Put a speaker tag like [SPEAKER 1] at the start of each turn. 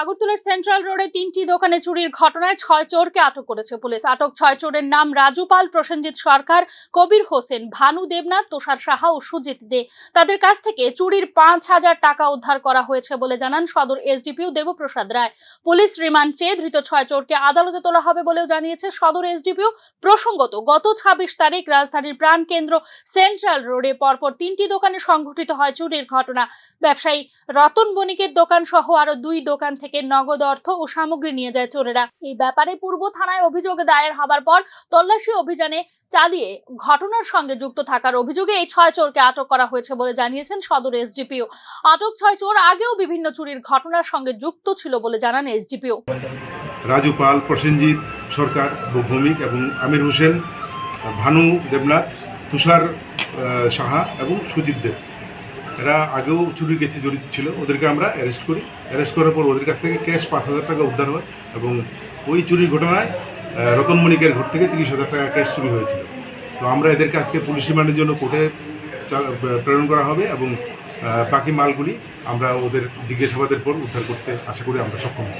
[SPEAKER 1] আগরতলার সেন্ট্রাল রোডে 3টি দোকানে চুরির ঘটনায় 6 চোরকে আটক করেছে পুলিশ। আটক 6 চোরের নাম রাজু পাল, প্রসেনজিৎ সরকার, কবির হোসেন, ভানু দেবনাথ, তুষার সাহা ও সুজিত দে। তাদের কাছ থেকে চুরির 5,000 টাকা উদ্ধার করা হয়েছে বলে জানান সদর এসডিপিও দেবপ্রসাদ রায়। পুলিশ রিমান্ড চেয়ে ধৃত 6 চোরকে আদালতে তোলা হবে বলেও জানিয়েছে সদর এসডিপিও। প্রসঙ্গত, গত 26 তারিখ রাজধানীর প্রাণকেন্দ্র সেন্ট্রাল রোডে পরপর 3টি দোকানে সংঘটিত হয় চুরির ঘটনা। ব্যবসায়ী রতন বণিকের দোকান সহ আরো 2 দোকান থেকে নগদ অর্থ ও সামগ্রী নিয়ে যায় চোরেরা। এই ব্যাপারে পূর্ব থানায় অভিযোগ দায়ের হবার পর তল্লাশি অভিযানে চালিয়ে ঘটনার সঙ্গে যুক্ত থাকার অভিযোগে এই 6 চোরকে আটক করা হয়েছে বলে জানিয়েছেন সদর এসডিপিও। আটক 6 চোর আগেও বিভিন্ন চুরির ঘটনার সঙ্গে যুক্ত ছিল বলে জানান এসডিপিও।
[SPEAKER 2] রাজু পাল, প্রসেনজিৎ সরকার, ভৌমিক এবং আমির হোসেন, ভানু দেবনাথ, তুষার সাহা এবং সুজিত দেব, এরা আগেও চুরি কেসে জড়িত ছিল। ওদেরকে আমরা অ্যারেস্ট করি। অ্যারেস্ট করার পর ওদের কাছ থেকে ক্যাশ 5,000 টাকা উদ্ধার হয় এবং ওই চুরির ঘটনায় রতন মণিকের ঘর থেকে 30,000 টাকা ক্যাশ চুরি হয়েছিল। তো আমরা এদেরকে আজকে পুলিশ রিমান্ডের জন্য কোর্টে প্রেরণ করা হবে এবং বাকি মালগুলি আমরা ওদের জিজ্ঞাসাবাদের পর উদ্ধার করতে আশা করি আমরা সক্ষম হব।